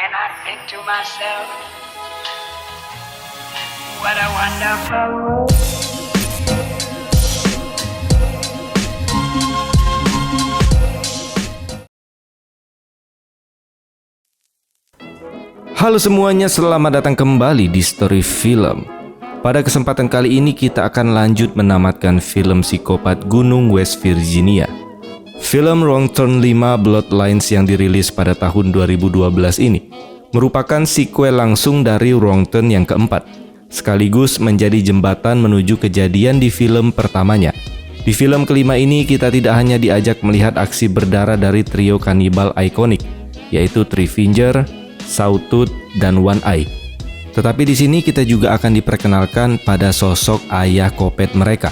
and I think to myself, what a wonderful world. Halo semuanya, selamat datang kembali di Story Film. Pada kesempatan kali ini kita akan lanjut menamatkan film psikopat Gunung West Virginia. Film Wrong Turn 5 Bloodlines yang dirilis pada tahun 2012 ini merupakan sequel langsung dari Wrong Turn yang keempat, sekaligus menjadi jembatan menuju kejadian di film pertamanya. Di film kelima ini kita tidak hanya diajak melihat aksi berdarah dari trio kanibal ikonik, yaitu Three Finger, Sawtooth, dan One Eye. Tetapi di sini kita juga akan diperkenalkan pada sosok ayah kopet mereka.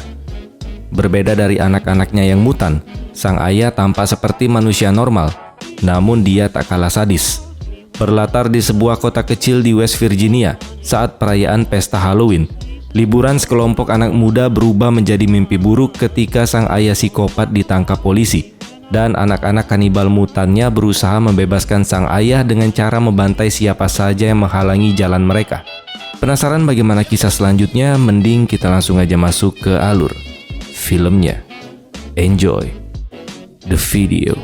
Berbeda dari anak-anaknya yang mutan, sang ayah tampak seperti manusia normal, namun dia tak kalah sadis. Berlatar di sebuah kota kecil di West Virginia saat perayaan pesta Halloween, liburan sekelompok anak muda berubah menjadi mimpi buruk ketika sang ayah psikopat ditangkap polisi. Dan anak-anak kanibal mutannya berusaha membebaskan sang ayah dengan cara membantai siapa saja yang menghalangi jalan mereka. Penasaran bagaimana kisah selanjutnya? Mending kita langsung aja masuk ke alur filmnya. Enjoy the video.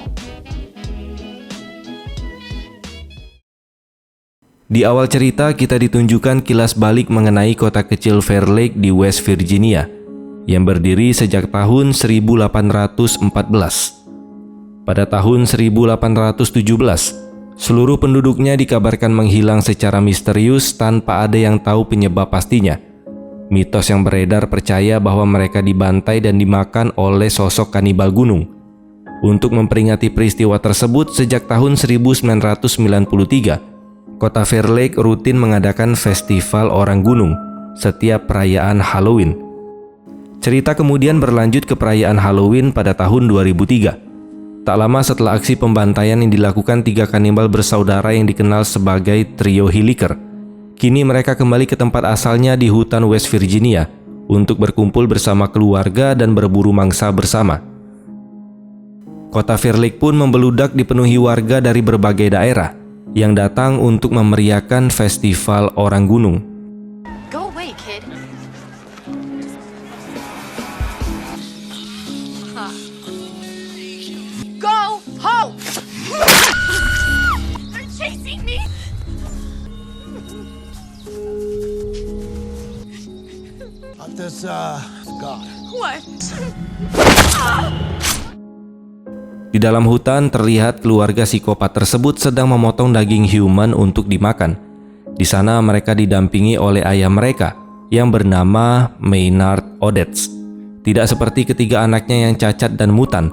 Di awal cerita kita ditunjukkan kilas balik mengenai kota kecil Fair Lake di West Virginia yang berdiri sejak tahun 1814. Pada tahun 1817, seluruh penduduknya dikabarkan menghilang secara misterius tanpa ada yang tahu penyebab pastinya. Mitos yang beredar percaya bahwa mereka dibantai dan dimakan oleh sosok kanibal gunung. Untuk memperingati peristiwa tersebut, sejak tahun 1993, kota Fair Lake rutin mengadakan festival orang gunung setiap perayaan Halloween. Cerita kemudian berlanjut ke perayaan Halloween pada tahun 2003. Tak lama setelah aksi pembantaian yang dilakukan tiga kanibal bersaudara yang dikenal sebagai trio Hilliker, kini mereka kembali ke tempat asalnya di hutan West Virginia untuk berkumpul bersama keluarga dan berburu mangsa bersama. Kota Fair Lake pun membeludak dipenuhi warga dari berbagai daerah yang datang untuk memeriahkan festival orang gunung. Go away, kid. Go home! They're chasing me! This, God. What? Di dalam hutan terlihat keluarga psikopat tersebut sedang memotong daging human untuk dimakan. Di sana mereka didampingi oleh ayah mereka yang bernama Maynard Odets. Tidak seperti ketiga anaknya yang cacat dan mutan.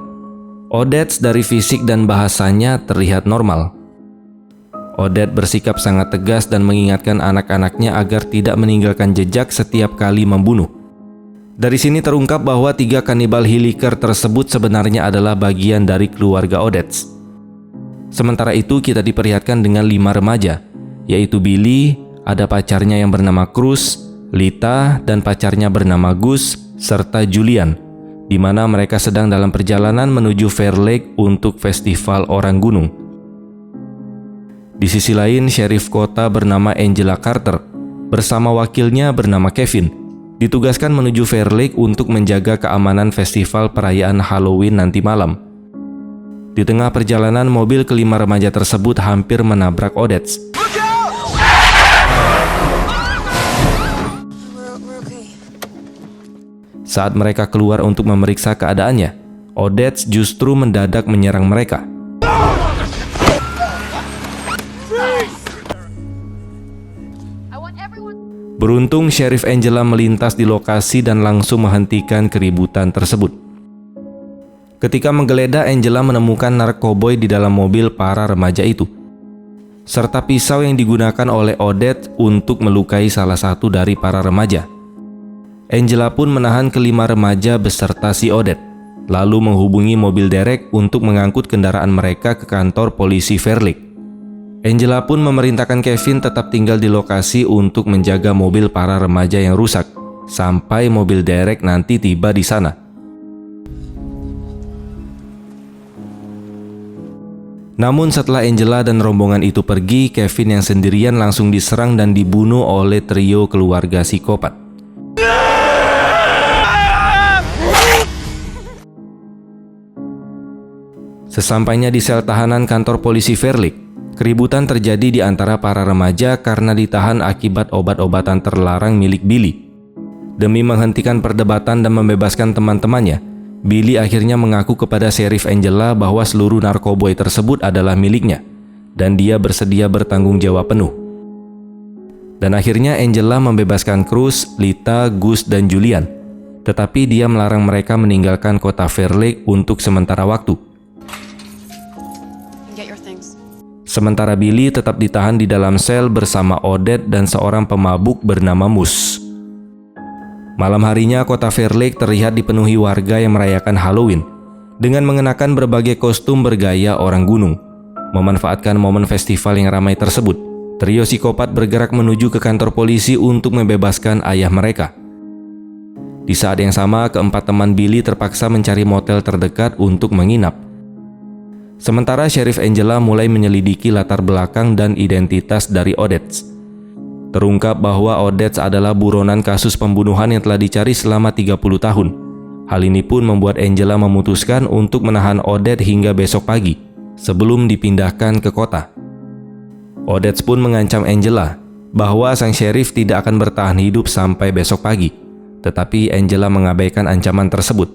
Odets dari fisik dan bahasanya terlihat normal. Odette bersikap sangat tegas dan mengingatkan anak-anaknya agar tidak meninggalkan jejak setiap kali membunuh. Dari sini terungkap bahwa tiga kanibal Hilliker tersebut sebenarnya adalah bagian dari keluarga Odets. Sementara itu kita diperlihatkan dengan 5 remaja, yaitu Billy, ada pacarnya yang bernama Cruz, Lita, dan pacarnya bernama Gus, serta Julian, di mana mereka sedang dalam perjalanan menuju Fair Lake untuk festival orang gunung. Di sisi lain, sheriff kota bernama Angela Carter bersama wakilnya bernama Kevin ditugaskan menuju Fair Lake untuk menjaga keamanan festival perayaan Halloween nanti malam. Di tengah perjalanan, mobil kelima remaja tersebut hampir menabrak Odets. Saat mereka keluar untuk memeriksa keadaannya, Odets justru mendadak menyerang mereka. Beruntung, Sheriff Angela melintas di lokasi dan langsung menghentikan keributan tersebut. Ketika menggeledah, Angela menemukan narkoboy di dalam mobil para remaja itu, serta pisau yang digunakan oleh Odette untuk melukai salah satu dari para remaja. Angela pun menahan kelima remaja beserta si Odette, lalu menghubungi mobil derek untuk mengangkut kendaraan mereka ke kantor polisi Fair Lake. Angela pun memerintahkan Kevin tetap tinggal di lokasi untuk menjaga mobil para remaja yang rusak sampai mobil derek nanti tiba di sana. Namun setelah Angela dan rombongan itu pergi, Kevin yang sendirian langsung diserang dan dibunuh oleh trio keluarga psikopat. Sesampainya di sel tahanan kantor polisi Fair Lake, keributan terjadi di antara para remaja karena ditahan akibat obat-obatan terlarang milik Billy. Demi menghentikan perdebatan dan membebaskan teman-temannya, Billy akhirnya mengaku kepada Sheriff Angela bahwa seluruh narkoboy tersebut adalah miliknya, dan dia bersedia bertanggung jawab penuh. Dan akhirnya Angela membebaskan Cruz, Lita, Gus, dan Julian, tetapi dia melarang mereka meninggalkan kota Fair Lake untuk sementara waktu. Get your things. Sementara Billy tetap ditahan di dalam sel bersama Odette dan seorang pemabuk bernama Moose. Malam harinya, kota Fair Lake terlihat dipenuhi warga yang merayakan Halloween dengan mengenakan berbagai kostum bergaya orang gunung. Memanfaatkan momen festival yang ramai tersebut, trio psikopat bergerak menuju ke kantor polisi untuk membebaskan ayah mereka. Di saat yang sama, keempat teman Billy terpaksa mencari motel terdekat untuk menginap. Sementara Sheriff Angela mulai menyelidiki latar belakang dan identitas dari Odette. Terungkap bahwa Odette adalah buronan kasus pembunuhan yang telah dicari selama 30 tahun. Hal ini pun membuat Angela memutuskan untuk menahan Odette hingga besok pagi, sebelum dipindahkan ke kota. Odette pun mengancam Angela bahwa sang sheriff tidak akan bertahan hidup sampai besok pagi, tetapi Angela mengabaikan ancaman tersebut.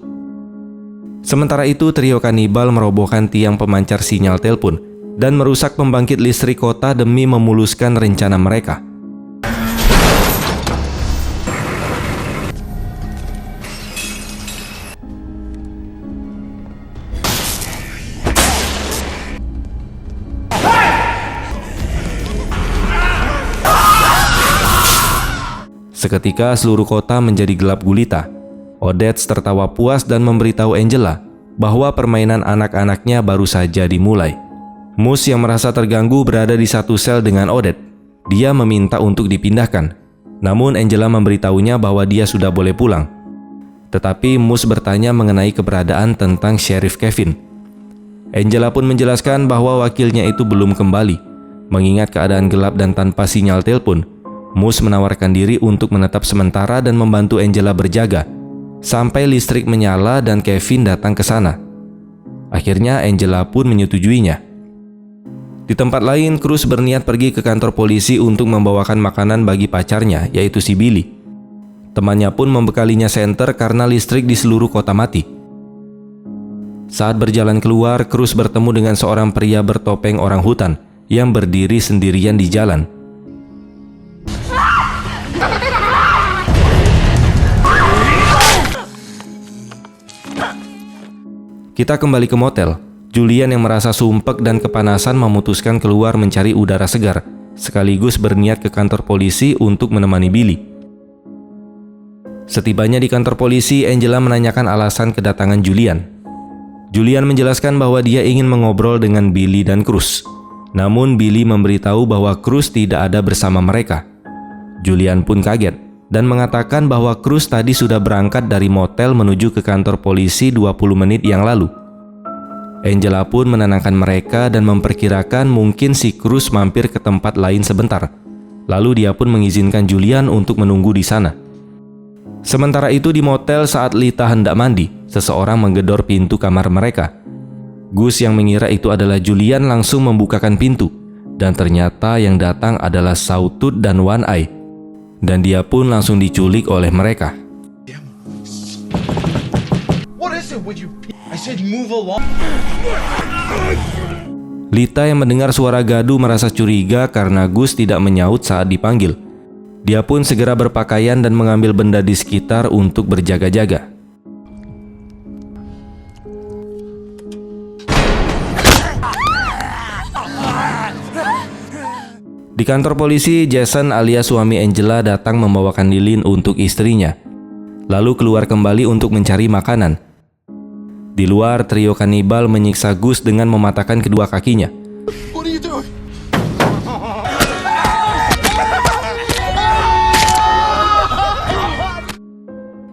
Sementara itu, trio kanibal merobohkan tiang pemancar sinyal telepon dan merusak pembangkit listrik kota demi memuluskan rencana mereka. Seketika seluruh kota menjadi gelap gulita. Odette tertawa puas dan memberitahu Angela bahwa permainan anak-anaknya baru saja dimulai. Moose yang merasa terganggu berada di satu sel dengan Odette. Dia meminta untuk dipindahkan. Namun Angela memberitahunya bahwa dia sudah boleh pulang. Tetapi Moose bertanya mengenai keberadaan tentang Sheriff Kevin. Angela pun menjelaskan bahwa wakilnya itu belum kembali. Mengingat keadaan gelap dan tanpa sinyal telepon, Moose menawarkan diri untuk menetap sementara dan membantu Angela berjaga sampai listrik menyala dan Kevin datang ke sana. Akhirnya Angela pun menyetujuinya. Di tempat lain, Cruz berniat pergi ke kantor polisi untuk membawakan makanan bagi pacarnya, yaitu si Billy. Temannya pun membekalinya senter karena listrik di seluruh kota mati. Saat berjalan keluar, Cruz bertemu dengan seorang pria bertopeng orang hutan yang berdiri sendirian di jalan. Kita kembali ke motel. Julian yang merasa sumpek dan kepanasan memutuskan keluar mencari udara segar, sekaligus berniat ke kantor polisi untuk menemani Billy. Setibanya di kantor polisi, Angela menanyakan alasan kedatangan Julian. Julian menjelaskan bahwa dia ingin mengobrol dengan Billy dan Cruz. Namun Billy memberitahu bahwa Cruz tidak ada bersama mereka. Julian pun kaget dan mengatakan bahwa Cruz tadi sudah berangkat dari motel menuju ke kantor polisi 20 menit yang lalu. Angela pun menenangkan mereka dan memperkirakan mungkin si Cruz mampir ke tempat lain sebentar. Lalu dia pun mengizinkan Julian untuk menunggu di sana. Sementara itu di motel, saat Lita hendak mandi, seseorang menggedor pintu kamar mereka. Gus yang mengira itu adalah Julian langsung membukakan pintu, dan ternyata yang datang adalah Sawtooth dan One Eye. Dan dia pun langsung diculik oleh mereka. What is it with you? I said move along. Lita yang mendengar suara gaduh merasa curiga karena Gus tidak menyaut saat dipanggil. Dia pun segera berpakaian dan mengambil benda di sekitar untuk berjaga-jaga. Di kantor polisi, Jason alias suami Angela datang membawakan lilin untuk istrinya, lalu keluar kembali untuk mencari makanan. Di luar, trio kanibal menyiksa Gus dengan mematahkan kedua kakinya. What are you doing?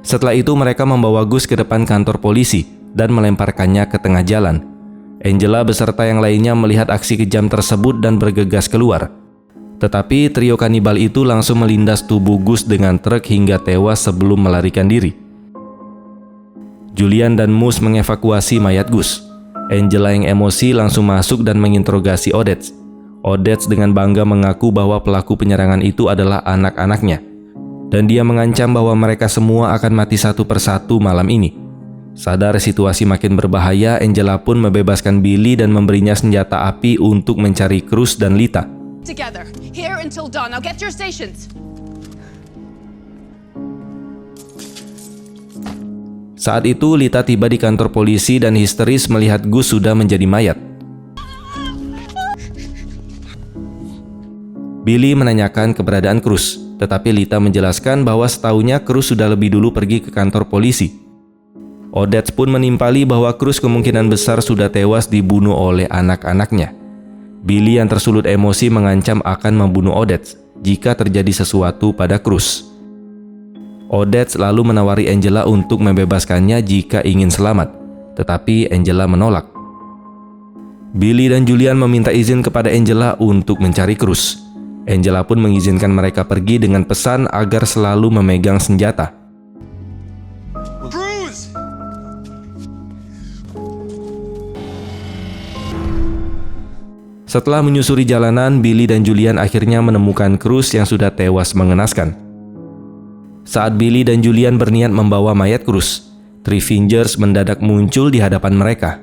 Setelah itu mereka membawa Gus ke depan kantor polisi dan melemparkannya ke tengah jalan. Angela beserta yang lainnya melihat aksi kejam tersebut dan bergegas keluar. Tetapi trio kanibal itu langsung melindas tubuh Gus dengan truk hingga tewas sebelum melarikan diri. Julian dan Moose mengevakuasi mayat Gus. Angela yang emosi langsung masuk dan menginterogasi Odette. Odette dengan bangga mengaku bahwa pelaku penyerangan itu adalah anak-anaknya. Dan dia mengancam bahwa mereka semua akan mati satu persatu malam ini. Sadar situasi makin berbahaya, Angela pun membebaskan Billy dan memberinya senjata api untuk mencari Cruz dan Lita. Together, here until dawn. Now get your stations. Saat itu Lita tiba di kantor polisi dan histeris melihat Gus sudah menjadi mayat. Billy menanyakan keberadaan Cruz, tetapi Lita menjelaskan bahwa setahunya Cruz sudah lebih dulu pergi ke kantor polisi. Odette pun menimpali bahwa Cruz kemungkinan besar sudah tewas dibunuh oleh anak-anaknya. Billy yang tersulut emosi mengancam akan membunuh Odette jika terjadi sesuatu pada Cruz. Odette lalu menawari Angela untuk membebaskannya jika ingin selamat, tetapi Angela menolak. Billy dan Julian meminta izin kepada Angela untuk mencari Cruz. Angela pun mengizinkan mereka pergi dengan pesan agar selalu memegang senjata. Cruz! Setelah menyusuri jalanan, Billy dan Julian akhirnya menemukan Cruz yang sudah tewas mengenaskan. Saat Billy dan Julian berniat membawa mayat Cruz, Three Fingers mendadak muncul di hadapan mereka.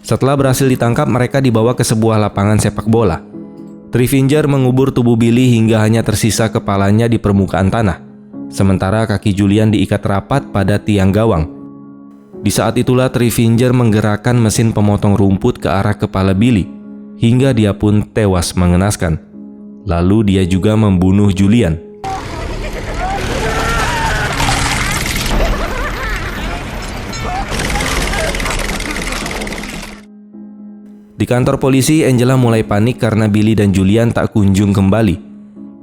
Setelah berhasil ditangkap, mereka dibawa ke sebuah lapangan sepak bola. Three Fingers mengubur tubuh Billy hingga hanya tersisa kepalanya di permukaan tanah, sementara kaki Julian diikat rapat pada tiang gawang. Di saat itulah Three Fingers menggerakkan mesin pemotong rumput ke arah kepala Billy, hingga dia pun tewas mengenaskan. Lalu dia juga membunuh Julian. Di kantor polisi, Angela mulai panik karena Billy dan Julian tak kunjung kembali.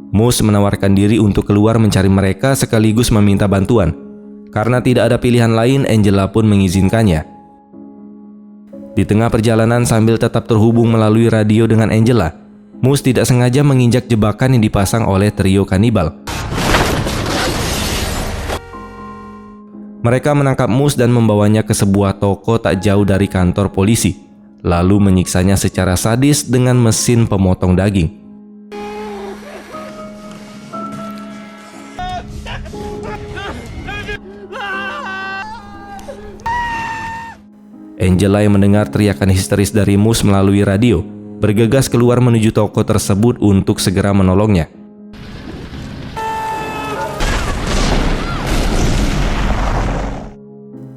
Moose menawarkan diri untuk keluar mencari mereka sekaligus meminta bantuan. Karena tidak ada pilihan lain, Angela pun mengizinkannya. Di tengah perjalanan sambil tetap terhubung melalui radio dengan Angela, Moose tidak sengaja menginjak jebakan yang dipasang oleh trio kanibal. Mereka menangkap Moose dan membawanya ke sebuah toko tak jauh dari kantor polisi, lalu menyiksanya secara sadis dengan mesin pemotong daging. Angela yang mendengar teriakan histeris dari Moose melalui radio, bergegas keluar menuju toko tersebut untuk segera menolongnya.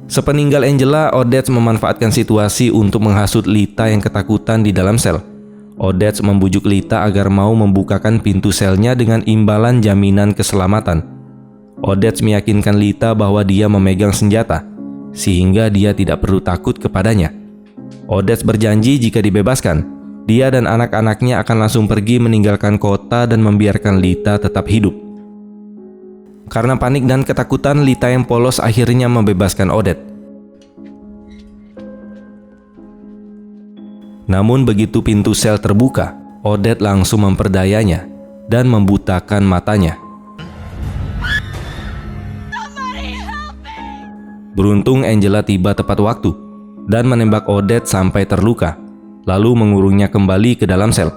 Sepeninggal Angela, Odette memanfaatkan situasi untuk menghasut Lita yang ketakutan di dalam sel. Odette membujuk Lita agar mau membukakan pintu selnya dengan imbalan jaminan keselamatan. Odette meyakinkan Lita bahwa dia memegang senjata, sehingga dia tidak perlu takut kepadanya. Odette berjanji jika dibebaskan, dia dan anak-anaknya akan langsung pergi meninggalkan kota dan membiarkan Lita tetap hidup. Karena panik dan ketakutan, Lita yang polos akhirnya membebaskan Odette. Namun begitu pintu sel terbuka, Odette langsung memperdayanya dan membutakan matanya. Beruntung Angela tiba tepat waktu dan menembak Odette sampai terluka, lalu mengurungnya kembali ke dalam sel.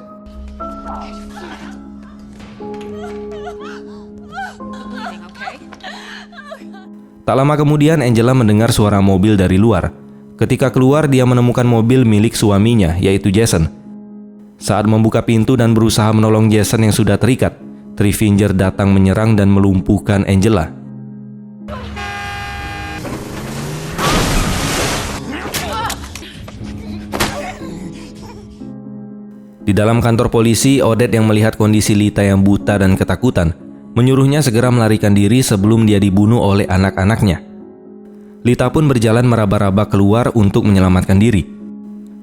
Tak lama kemudian Angela mendengar suara mobil dari luar. Ketika keluar, dia menemukan mobil milik suaminya, yaitu Jason. Saat membuka pintu dan berusaha menolong Jason yang sudah terikat, Three Fingers datang menyerang dan melumpuhkan Angela. Di dalam kantor polisi, Odette yang melihat kondisi Lita yang buta dan ketakutan, menyuruhnya segera melarikan diri sebelum dia dibunuh oleh anak-anaknya. Lita pun berjalan meraba-raba keluar untuk menyelamatkan diri.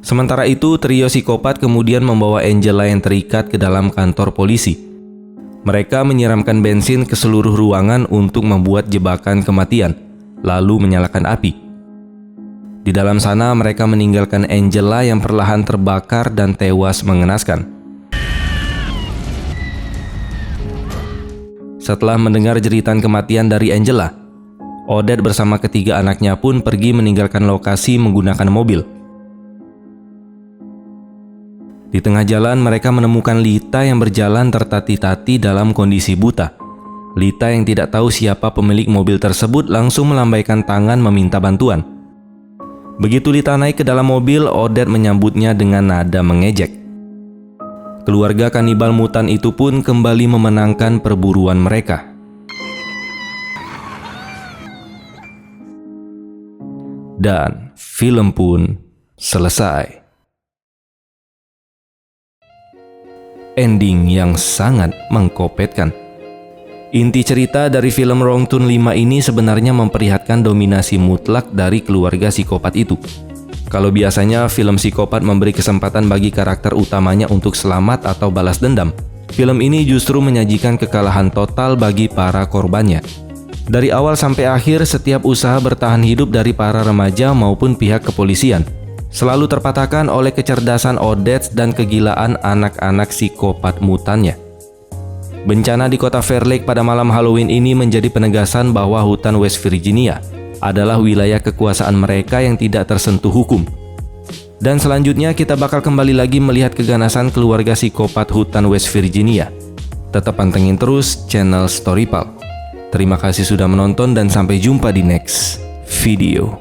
Sementara itu, trio psikopat kemudian membawa Angela yang terikat ke dalam kantor polisi. Mereka menyiramkan bensin ke seluruh ruangan untuk membuat jebakan kematian, lalu menyalakan api. Di dalam sana mereka meninggalkan Angela yang perlahan terbakar dan tewas mengenaskan. Setelah mendengar jeritan kematian dari Angela, Odette bersama ketiga anaknya pun pergi meninggalkan lokasi menggunakan mobil. Di tengah jalan mereka menemukan Lita yang berjalan tertati-tati dalam kondisi buta. Lita yang tidak tahu siapa pemilik mobil tersebut langsung melambaikan tangan meminta bantuan. Begitu Lita naik ke dalam mobil, Odette menyambutnya dengan nada mengejek. Keluarga kanibal mutan itu pun kembali memenangkan perburuan mereka. Dan film pun selesai. Ending yang sangat mengkopetkan. Inti cerita dari film Wrong Turn 5 ini sebenarnya memperlihatkan dominasi mutlak dari keluarga psikopat itu. Kalau biasanya film psikopat memberi kesempatan bagi karakter utamanya untuk selamat atau balas dendam, film ini justru menyajikan kekalahan total bagi para korbannya. Dari awal sampai akhir, setiap usaha bertahan hidup dari para remaja maupun pihak kepolisian selalu terpatahkan oleh kecerdasan Odette dan kegilaan anak-anak psikopat mutannya. Bencana di kota Fair Lake pada malam Halloween ini menjadi penegasan bahwa hutan West Virginia adalah wilayah kekuasaan mereka yang tidak tersentuh hukum. Dan selanjutnya kita bakal kembali lagi melihat keganasan keluarga psikopat hutan West Virginia. Tetap pantengin terus channel Storypal. Terima kasih sudah menonton dan sampai jumpa di next video.